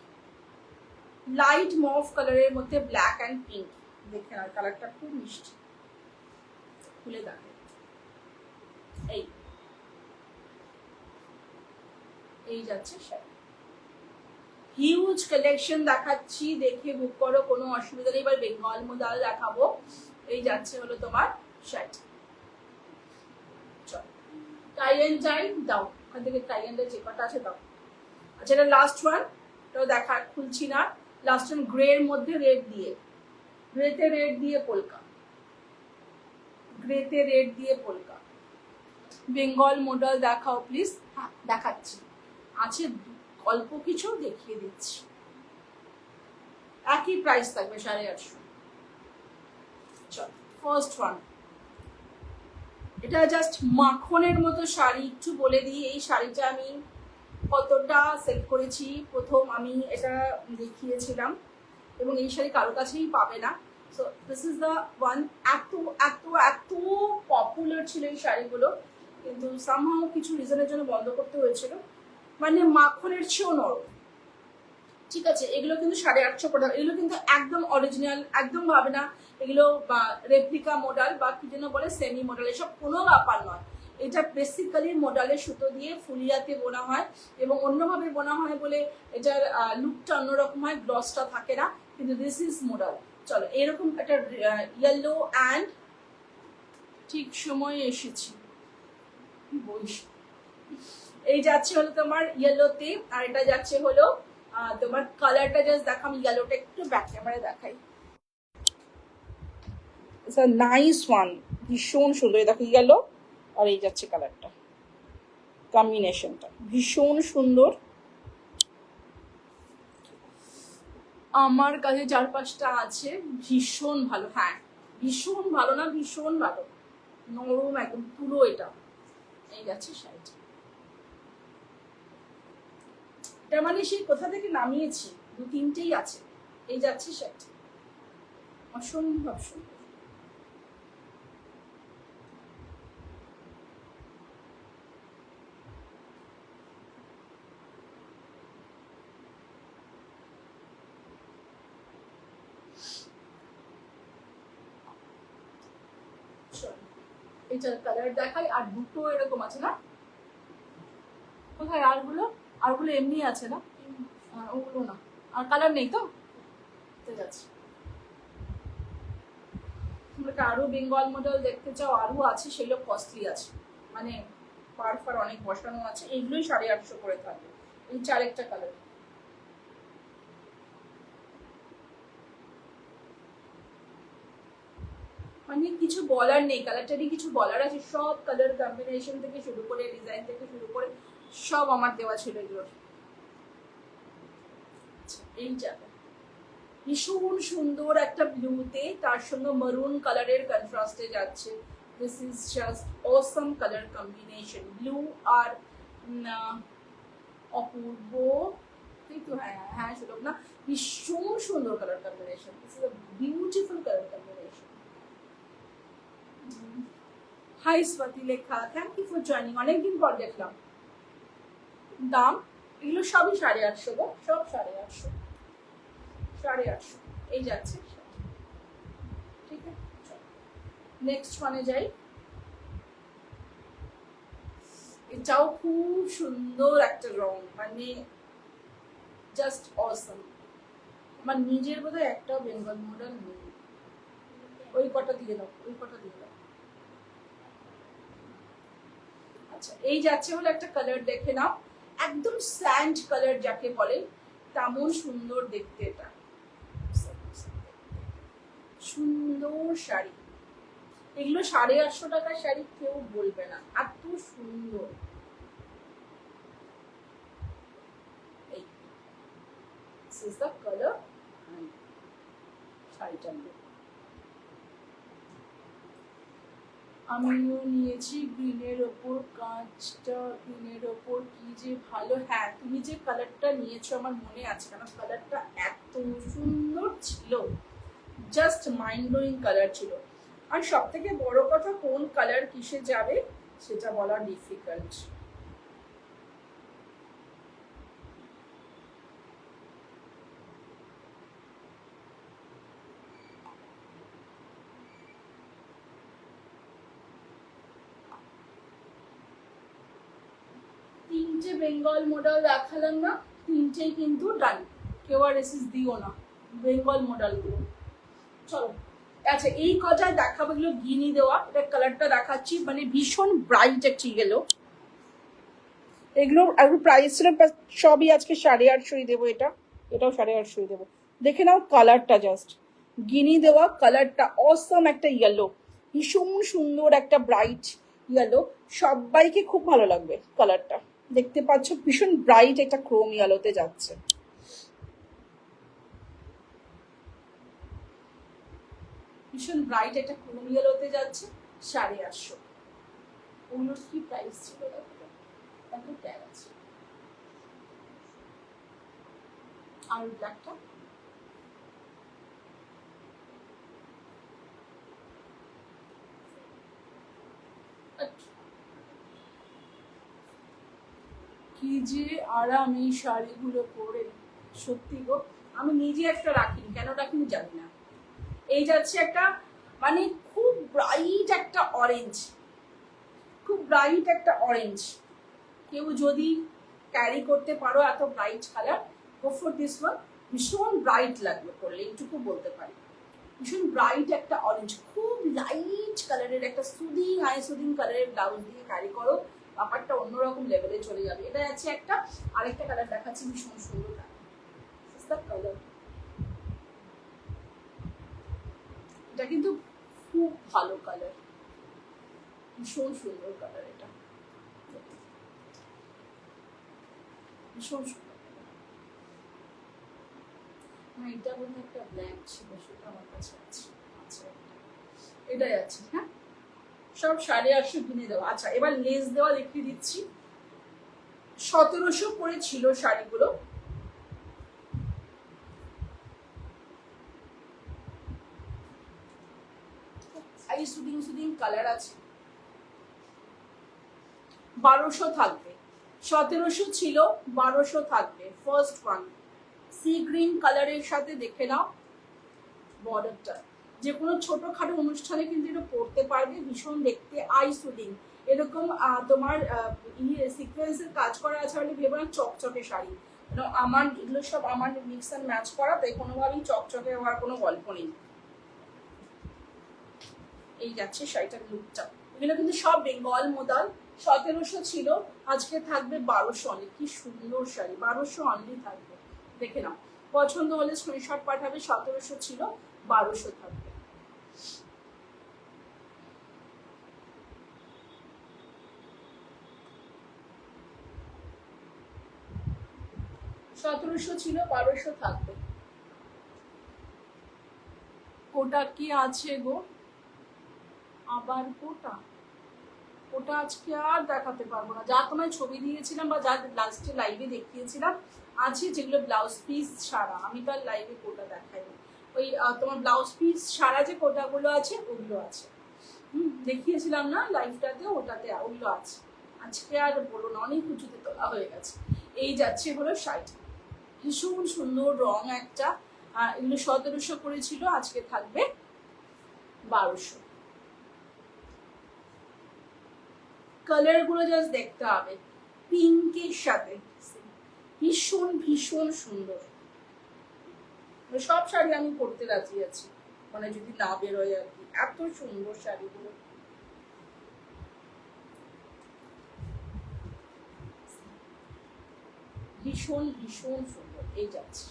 light mauve কালারের মধ্যে ব্ল্যাক অ্যান্ড পিঙ্ক, দেখে না কালারটা খুব মিষ্টি, খুলে দেখে। এই এই যাচ্ছে শাড়ি, হিউজ কালেকশন দেখাচ্ছি, দেখে বুক করো, কোনো অসুবিধা নেই। এবার বেঙ্গল মোডাল দেখাবো, এই যাচ্ছে হলো তোমার শাড়ি। চল টাই এন্ড ডাই দাও, ওখান থেকে টাই এন্ড ডাই যে কটা আছে দাও। আচ্ছা এটা লাস্ট ওয়ান, এটাও দেখা খুলছি না, লাস্ট ওয়ান গ্রে এর মধ্যে রেড দিয়ে, গ্রেতে রেড দিয়ে পোলকা, গ্রেতে রেড দিয়ে পোলকা। বেঙ্গল মোডাল দেখাও প্লিজ। হ্যাঁ দেখাচ্ছি, আছে অল্প কিছু দেখিয়ে দিচ্ছি, একই প্রাইস থাকবে 850। চল ফার্স্ট ওয়ান, এটা জাস্ট মাখনের মতো শাড়ি, একটু বলে দিই এই শাড়িটা আমি কতটা সেল করেছি। প্রথম আমি এটা দেখিয়েছিলাম এবং এই শাড়ি কারো কাছেই পাবে না, so this is the one. এত এত এত পপুলার ছিল এই শাড়িগুলো, কিন্তু সামহাও কিছু রিজনের জন্য বন্ধ করতে হয়েছিল, মানে মাখনের চেয়েও নরম, ঠিক আছে। এগুলো কিন্তু 850 টাকা, এগুলো কিন্তু একদম অরিজিনাল, একদম ভাবে না এগুলো রেপ্লিকা মডেল বা কি যেন বলে সেমি মডেল, এসব কোনো ব্যাপার নয়। এটা বেসিক্যালি মডেলের সুতো দিয়ে ফুলিয়াতে বোনা হয় এবং অন্যভাবে বোনা হয় বলে এটার লুকটা অন্যরকম হয়, গ্লসটা থাকে না, কিন্তু দিস ইজ মডেল। চলো এরকম একটা ইয়েলো অ্যান্ড ঠিক সময়ে এসেছি, এই যাচ্ছে হলো তোমার ইয়েলোতে, আর এটা যাচ্ছে হলো তোমার কালারটা জাস্ট দেখো, আমি ইয়েলোটা একটু ব্যাক ক্যামেরায় দেখাই। ইটস আ নাইস ওয়ান, ভীষণ সুন্দর, দেখো ইয়েলো আর এই যাচ্ছে কালারটা, কম্বিনেশনটা ভীষণ সুন্দর। আমার কাছে 4-5টা আছে, ভীষণ ভালো, হ্যাঁ ভীষণ ভালো, না ভীষণ ভালো, নরম একদম পুরো। এটা এই যাচ্ছে শাড়িটা, এটা মানে সেই কোথা থেকে নামিয়েছি, 2-3টেই আছে, এই যাচ্ছে শাড়ি, অসম্ভব সুন্দর। এটার কালার দেখাই, আর দুটো এরকম আছে না, কোথায় আরগুলো, আরগুলো এমনি আছে না, ওগুলো না, আর কালার নেই তো, ঠিক আছে। তোমরা আরো বেঙ্গল মডেল দেখতে চাও, আরো আছে, সেগুলো কস্টলি আছে, মানে পার ফার অনেক বসানো আছে, এইগুলোই 850 করে থাকবে। এই আরেকটা কালার, মানে কিছু বলার নেই, কালারটারই কিছু বলার আছে, সব কালার কম্বিনেশন থেকে শুরু করে ডিজাইন থেকে শুরু করে সব আমার দেওয়া ছিল এগুলোর। এই জায়গা ভীষণ সুন্দর একটা ব্লুতে তার সঙ্গে মারুন কালারের কন্ট্রাস্টে যাচ্ছে। This is just awesome colour combination, blue আর অপূর্ব, তাই তো? হ্যাঁ হ্যাঁ সুলভ না, ভীষণ সুন্দর colour combination, this is a beautiful colour combination. Hi Swati Lekha, thank you for joining, অনেকদিন পর দেখলাম। দাম এগুলো সবই 850 গো, সব 850, 850 এই যাচ্ছে। ঠিক আছে, নেক্সট ওয়ানে যাই। এটাও খুব সুন্দর একটা রং, মানে জাস্ট অসম। আমার নিজের বোধহয় একটাও বেঙ্গল মডেল নেই। ওই কটা দিয়ে দাও, ওই কটা দিয়ে দাও। আচ্ছা, এই যাচ্ছে হলো একটা কালার, দেখে নাও, একদম স্যান্ড কালার যাকে বলে, তেমন সুন্দর দেখতে এটা। সুন্দর শাড়ি, এগুলো 850 টাকার শাড়ি কেউ বলবে না, এত সুন্দর। এই দিস ইজ দ্য কালার। শাড়িটার লুক আমিও নিয়েছি গ্রিনের ওপর, কাঁচটা গ্রিনের ওপর, কি যে ভালো। হ্যাঁ, তুমি যে কালারটা নিয়েছো আমার মনে আছে, কারণ কালারটা এত সুন্দর ছিল, জাস্ট মাইন্ড ব্লোয়িং কালার ছিল। আর সব থেকে বড় কথা, কোন কালার কিসে যাবে সেটা বলা ডিফিকাল্ট। তিনটে বেঙ্গল মডেল দেখালাম না, তিনটেই কিন্তু ডান, কেউ আর এসএস দিও না বেঙ্গল মডেলগুলো। চলো, আচ্ছা এই কটা দেখাবো, এগুলো গিনি দেওয়া, এটা কালারটা দেখাচ্ছি, মানে ভীষণ ব্রাইট একটা গেল। এগুলো আর প্রাইস ছিল সবই আজকে 850 দেবো, এটাও 850 দেবো। দেখে নাও কালারটা, জাস্ট গিনি দেওয়া, কালারটা অসম একটা ইয়েলো, ভীষণ সুন্দর একটা ব্রাইট ইয়েলো, সবাইকে খুব ভালো লাগবে কালারটা। দেখতে পাচ্ছ ভীষণ ব্রাইট একটা ক্রোম ইয়েলোতে যাচ্ছে, ভীষণ ব্রাইট একটা ক্রোম ইয়েলোতে যাচ্ছে। 850। ওগুলোর কি প্রাইস ছিল দেখো, এত ট্যাগ আছে। আর ব্ল্যাকটা কি যে আরাম এই শাড়িগুলো পরে, সত্যি গো। আমি নিজে একটা রাখিনি, কেন রাখিনি জানি না। এই যাচ্ছে একটা, মানে খুব ব্রাইট একটা অরেঞ্জ, খুব ব্রাইট একটা অরেঞ্জ। কেউ যদি ক্যারি করতে পারো এত bright colour, go for this one. ভীষণ ব্রাইট লাগবে পরলে, এইটুকু বলতে পারি। ভীষণ ব্রাইট একটা অরেঞ্জ, খুব লাইট কালারের একটা সুদিং আই সুদিং কালারের ব্লাউজ দিয়ে ক্যারি করো, ব্যাপারটা অন্যরকম লেভেলে চলে যাবে। এটা আছে একটা, আরেকটা কালার দেখাচ্ছি, ভীষণ সুন্দর কালার। এটা কিন্তু খুব ভালো কালার, ভীষণ সুন্দর কালার, এটা ভীষণ সুন্দর। না, এটা বোধ হয় একটা ব্ল্যাক ছিল, সেটা আমার কাছে আছে। আচ্ছা, এটাই আছে। হ্যাঁ, সব 850 কিনে দেওয়া। আচ্ছা, এবার লেস দেওয়া দেখিয়ে দিচ্ছি। 1700 করে ছিল শাড়িগুলো। এই সুদিং সুদিং কালার আছে। 1200 থাকবে, 1700 ছিল, 1200 থাকবে। ফার্স্ট ওয়ান সি গ্রিন কালারের সাথে, দেখে নাও বর্ডারটা। যে কোনো ছোটখাটো অনুষ্ঠানে কিন্তু এটা পরতে পারবে, ভীষণ দেখতে আই সুদিং। এরকম তোমার সিকোয়েন্সের কাজ করা আছে, মানে ভেবো না চকচকে শাড়ি। আমার এগুলো সব আমার মিক্স অ্যান্ড ম্যাচ করা, তাই কোনোভাবেই চকচকে হওয়ার কোনো গল্প নেই। এই যাচ্ছে শাড়িটার লুকটা। এগুলো কিন্তু সব বেঙ্গল মডেল। 1700 ছিল, আজকে থাকবে 1200 অনলি। কি সুন্দর শাড়ি, 1200 অনলি থাকবে। দেখে নাও, পছন্দ হলে স্ক্রিনশট পাঠাবে। 1700 ছিল, 1200 থাকবে। 1700 ছিল, 1200 থাকবে। কোটা কি আছে গো, আবার কোটা, ওটা আজকে আর দেখাতে পারবো না। যা তোমায় ছবি দিয়েছিলাম বা যা লাস্টে লাইভে দেখিয়েছিলাম আছে, যেগুলো ব্লাউজ পিস ছাড়া, আমি তো আর লাইভে কোটা দেখাইনি। ওই তোমার ব্লাউজ পিস ছাড়া যে কোটাগুলো আছে ওগুলো আছে, দেখিয়েছিলাম না লাইভটাতে, ওটাতে ওগুলো আছে। আজকে আর বলো না, অনেক উঁচুতে তোলা হয়ে গেছে। এই যাচ্ছে হলো শাড়ি, ভীষণ সুন্দর রং একটা। এগুলো 1700 করেছিল, আজকে থাকবে 1200। কালার গুলো জাস্ট দেখতে হবে, পিঙ্কের সাথে ভীষণ ভীষণ সুন্দর। সব শাড়ি আমি পরতে রাজি আছি, মানে যদি না বেরোয় আর কি, এত সুন্দর শাড়িগুলো। ভীষণ ভীষণ সুন্দর। এই যাচ্ছে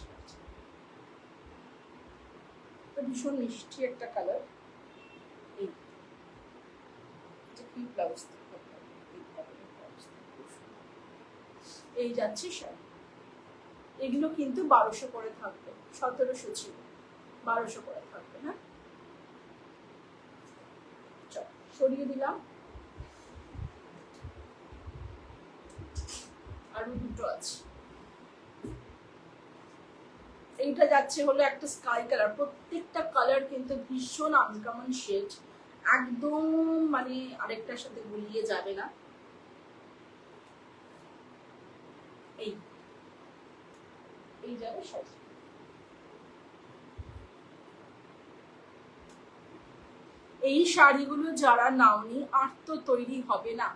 ভীষণ মিষ্টি একটা কালার। এই কি ব্লাউজ, এই যাচ্ছে শাড়ি। এগুলো কিন্তু 1200 করে থাকবে, 1700 ছিল, 1200 করে থাকবে। হ্যাঁ, সরিয়ে দিলাম। আরো দুটো আছে। এইটা যাচ্ছে হলো একটা স্কাই কালার, প্রত্যেকটা কালার কিন্তু ভীষণ আনকমন শেড, একদম মানে আরেকটার সাথে গুলিয়ে যাবে না। এই এই যাবে শাড়ি। এই শাড়িগুলো যারা নাওনি, আর তো তৈরি হবে না,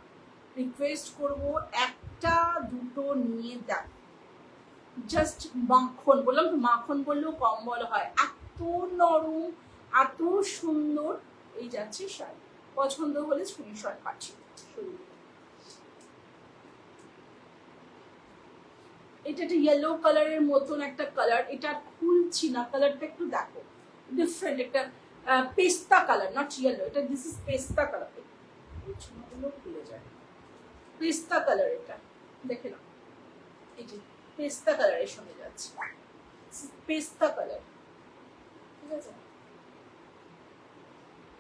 রিকোয়েস্ট করব একটা দুটো নিয়ে দেখ। জাস্ট মাখন, বললাম তো মাখন বললেও কম বলা হয়, এত নরম, এত সুন্দর। এই যাচ্ছে শাড়ি, পছন্দ হলে স্ক্রিনশট পাচ্ছি। এটা একটা ইয়েলো কালারের মতন একটা কালার, এটা খুলছি না, কালারটা একটু দেখো, ডিফারেন্ট একটা পেস্তা কালার, নট ইয়েলো, এটা দিস ইজ পেস্তা কালার। খুলে যায়, পেস্তা কালার, এটা দেখে নাও, এই যে পেস্তা কালারের সঙ্গে যাচ্ছে, পেস্তা কালার, ঠিক আছে।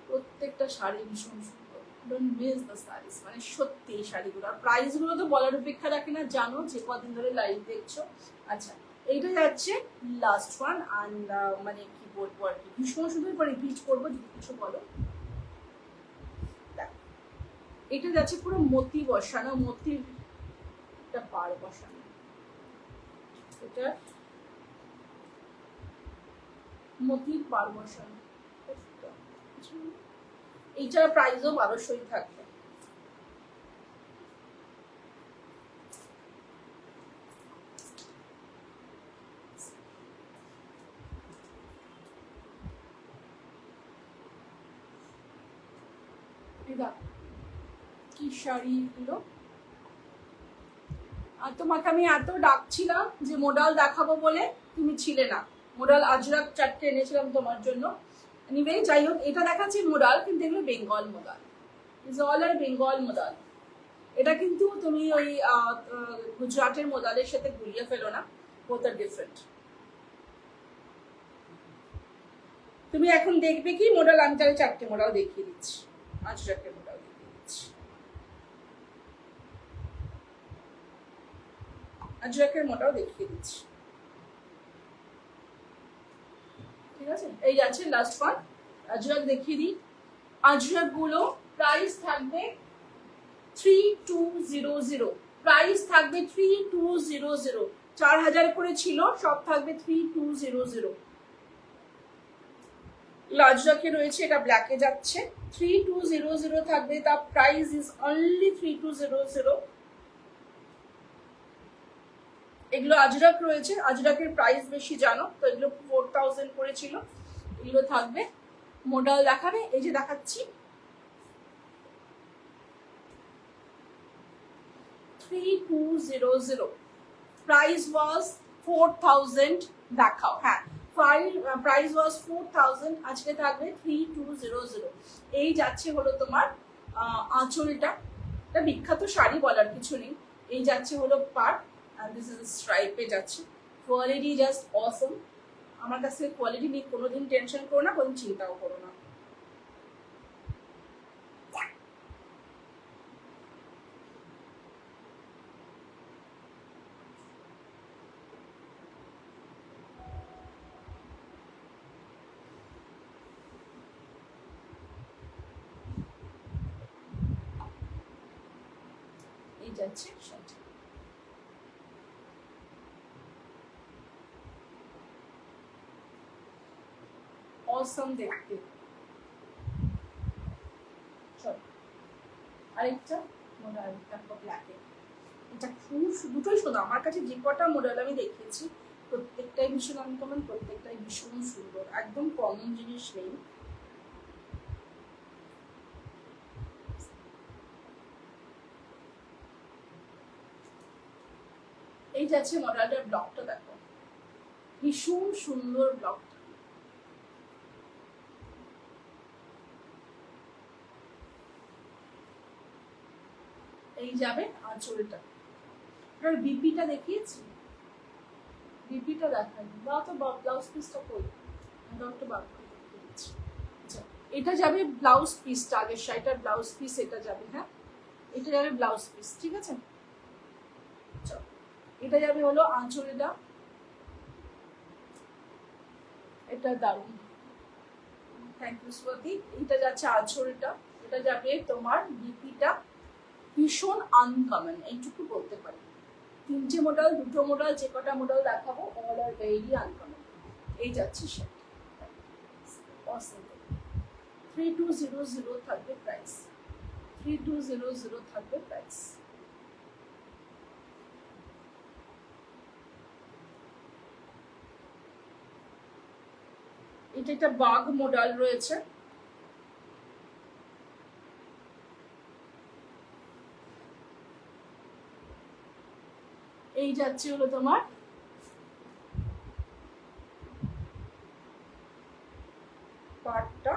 প্রত্যেকটা শাড়ি ভীষণ সুন্দর, ডোন্ট মিস দ্য শাড়িজ, মানে সত্যি শাড়িগুলো। আর প্রাইস গুলো তো বলার অপেক্ষা রাখে না, জানো যে কদিন ধরে লাইভ দেখছো। আচ্ছা, এইটা যাচ্ছে লাস্ট ওয়ান, অ্যান্ড মানে কি বলবো আর কি, ভীষণ সুন্দর। পরে রিপিট করবো যদি কিছু বলো। এটা যাচ্ছে পুরো মতি বসানো, মতির একটা পার বসানো, এটা মতির পার বসানো। এইটার প্রাইসও 1200 থাকবে। কি শাড়ি গুলো, আর তোমাকে আমি এত ডাকছিলাম যে মোডাল দেখাবো বলে, তুমি ছিলে না। মোডাল আজরাক 4টে এনেছিলাম তোমার জন্য। এনিওয়ে, যাই হোক, এটা দেখাচ্ছি মোডাল, কিন্তু এগুলো Bengal model, is all are Bengal model. এটা কিন্তু তুমি ওই গুজরাটের মোডালের সাথে গুলিয়ে ফেলো না, বোথ আর ডিফারেন্ট। তুমি এখন দেখবে কি মোডাল, আমি তাহলে 4টে মোডাল দেখিয়ে দিচ্ছি, আজরাকের মোডাল দেখিয়ে দিচ্ছি, আজরাকের মোডাল দেখিয়ে দিচ্ছি, ঠিক আছে। এই আছে লাস্ট ওয়ান, আজরাক দেখিয়ে দিই। আজরাক গুলো প্রাইস থাকবে 3200, প্রাইস থাকবে 3200, 4000 করে ছিল, সব থাকবে 3200। লাজরাকে রয়েছে, এটা ব্ল্যাকে যাচ্ছে, 3200 থাকবে, তার প্রাইস ইজ অনলি 3200। এগুলো আজরাক রয়েছে, আজরাকের প্রাইস বেশি জানো তো, এগুলো 4000 করেছিল, এগুলো থাকবে। মোডাল দেখাবে, এই যে দেখাচ্ছি, 3200, প্রাইস ওয়াজ 4000, দেখাও। হ্যাঁ, প্রাইস ওয়াজ 4000, আজকে থাকবে 3200। এই যাচ্ছে হলো তোমার আঁচলটা, এটা বিখ্যাত শাড়ি, বলার কিছু নেই। এই যাচ্ছে হলো পার, দিস ইজ স্ট্রাইপে যাচ্ছে, কোয়ালিটি জাস্ট অসম। আমার কাছ থেকে কোয়ালিটি নিয়ে কোনোদিন টেনশন করো না, কোনোদিন চিন্তাও করো না। এই যাচ্ছে শার্ট। অসম দেখতে। চল আরেকটা মডেল, একটা ব্ল্যাকে। এটা খুব দুটোই শোনো, আমার কাছে যে কটা মডেল আমি দেখিয়েছি প্রত্যেকটাই ভীষণ আনকমন, প্রত্যেকটাই ভীষণ সুন্দর, একদম কমন জিনিস নেই। এই যাচ্ছে মডেলটার ব্লকটা দেখো, ভীষণ সুন্দর ব্লকটা। এই যাবে আঁচলটা। এবার বিপিটা দেখিয়েছি, বিপিটা দেখাই বা তো ব্লাউজ পিসটা কই, একটা বার করে দিচ্ছি। আচ্ছা, এটা যাবে ব্লাউজ পিসটা, আগের শাড়িটার ব্লাউজ পিস এটা যাবে। হ্যাঁ, এটা যাবে ব্লাউজ পিস, ঠিক আছে। চল, এটা যাবে হলো আঁচলটা, এটা দারুণ, থ্যাংক ইউ স্বাতি। এটা যাচ্ছে আঁচলটা, এটা যাবে তোমার বিপিটা, ভীষণ আনকমন এইটুকু বলতে পারি। তিনটে মডেল, দুটো মডেল, যে কটা মডেল দেখাবো অল আর ভেরি আনকমন। এই যাচ্ছে সেট, 3200 থাকবে প্রাইস, 3200 থাকবে প্রাইস। এটা একটা বাগ মডেল রয়েছে, এই যাচ্ছে হলো তোমার পাটটা,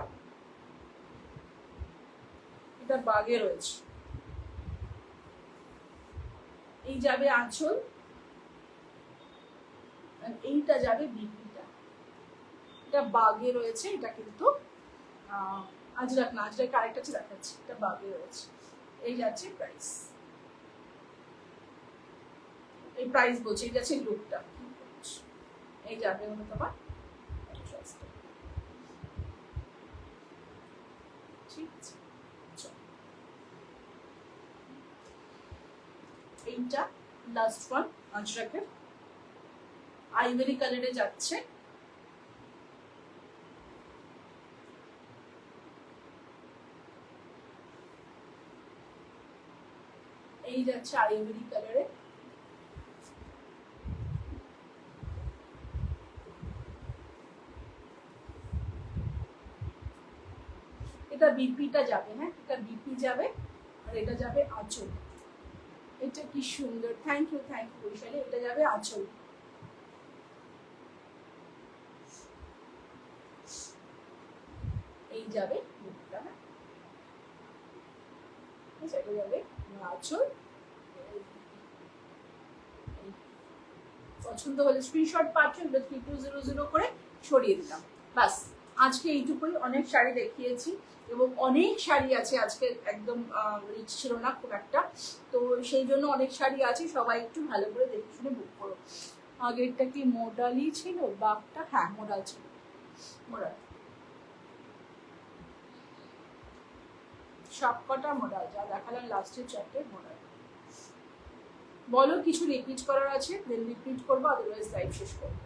এটা বাগে রয়েছে। এই যাবে আঁচল, এইটা যাবে বিপিটা, এটা বাগে রয়েছে। এটা কিন্তু আজরাক না, আজরাক আরেকটা দেখাচ্ছি, এটা বাগে রয়েছে। এই যাচ্ছে প্রাইস, এই প্রাইস বলছি, এই যাচ্ছে লুকটা। এই যাবে হলো তোমার, ঠিক আছে। এইটা লাস্ট ওয়ান আজরাকের, আইভরি কালারে যাচ্ছে। এই যাচ্ছে আইভরি কালারে, এটা বিপিটা যাবে। হ্যাঁ, এটা বিপি যাবে, আর এটা যাবে আঁচল। এটা কি সুন্দর, থ্যাংক ইউ বৈশালী। এটা যাবে আঁচল, এই যাবে লুকটা। হ্যাঁ, এটা যাবে আঁচল। পছন্দ হলে স্ক্রিনশট পাচ্ছ, 3200 করে সরিয়ে দিলাম। বাস, আজকে এইটুকুই। অনেক শাড়ি দেখিয়েছি এবং অনেক শাড়ি আছে আজকে, একদম রিচ ছিল না খুব একটা, তো সেই জন্য অনেক শাড়ি আছে। সবাই একটু ভালো করে দেখে শুনে বুক করো। আগেরটা কি মোডালই ছিল, বাঘটা? হ্যাঁ, মোডাল ছিল, মোডাল। সবকটা মোডাল যা দেখালাম লাস্টের চারটে মোডাল। বলো কিছু রিপিট করার আছে, দেন রিপিট করবো, আদারওয়াইজ লাইভ শেষ করবো।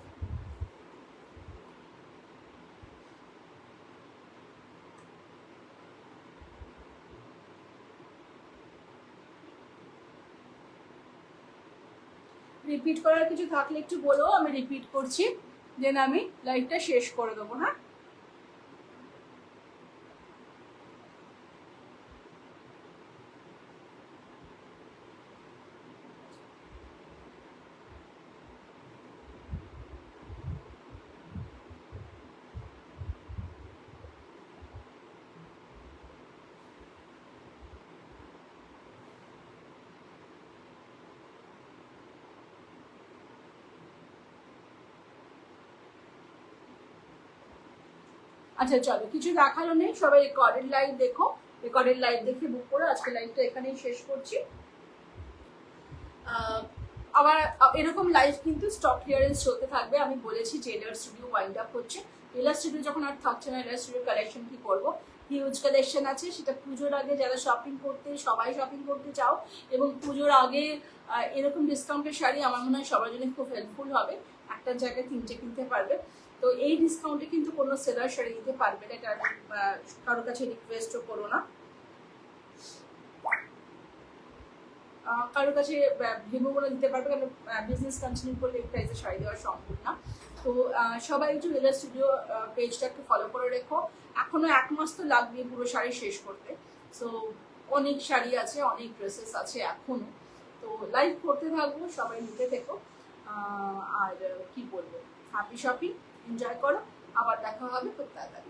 রিপিট করার কিছু থাকলে একটু বলো, আমি রিপিট করছি, দেন আমি লাইভটা শেষ করে দেবো। হ্যাঁ, আচ্ছা চলো, কিছু দেখারও নেই, সবাই রেকর্ডেড লাইভ দেখো, রেকর্ডেড লাইভ দেখে বুক করো। আজকে লাইভটা এখানেই শেষ করছি। আবার এরকম লাইভ কিন্তু স্টক ক্লিয়ারেন্স চলতে থাকবে। আমি বলেছি যে এলার স্টুডিও ওয়াইন্ড আপ হচ্ছে, এলার স্টুডিও যখন আর থাকছে না, এলার স্টুডিও কালেকশন কি করবো, হিউজ কালেকশন আছে। সেটা পুজোর আগে যারা শপিং করতে, সবাই শপিং করতে চাও এবং পুজোর আগে এরকম ডিসকাউন্টের শাড়ি আমার মনে হয় সবার জন্য খুব হেল্পফুল হবে। একটা জায়গায় 3টে কিনতে পারবে। তো এই ডিসকাউন্টে কিন্তু কোনো সেলার শাড়ি দিতে পারবে না, এটা কারোর কাছে রিকোয়েস্টও করো না, কারোর কাছে ভেবো বলে দিতে পারবে, কারণ বিজনেস কন্টিনিউ করলে এই প্রাইসে শাড়ি দেওয়া সম্ভব না। তো সবাই একটু এলার স্টুডিও পেজটা একটু ফলো করে রেখো। এখনো 1 মাস তো লাগবে পুরো শাড়ি শেষ করতে। সো অনেক শাড়ি আছে, অনেক ড্রেসেস আছে এখনো। তো লাইভ করতে থাকবো, সবাই নিতে থেকো। আর কি বলবো, হ্যাপি শপিং, এনজয় করো। আবার দেখা হবে খুব তাড়াতাড়ি।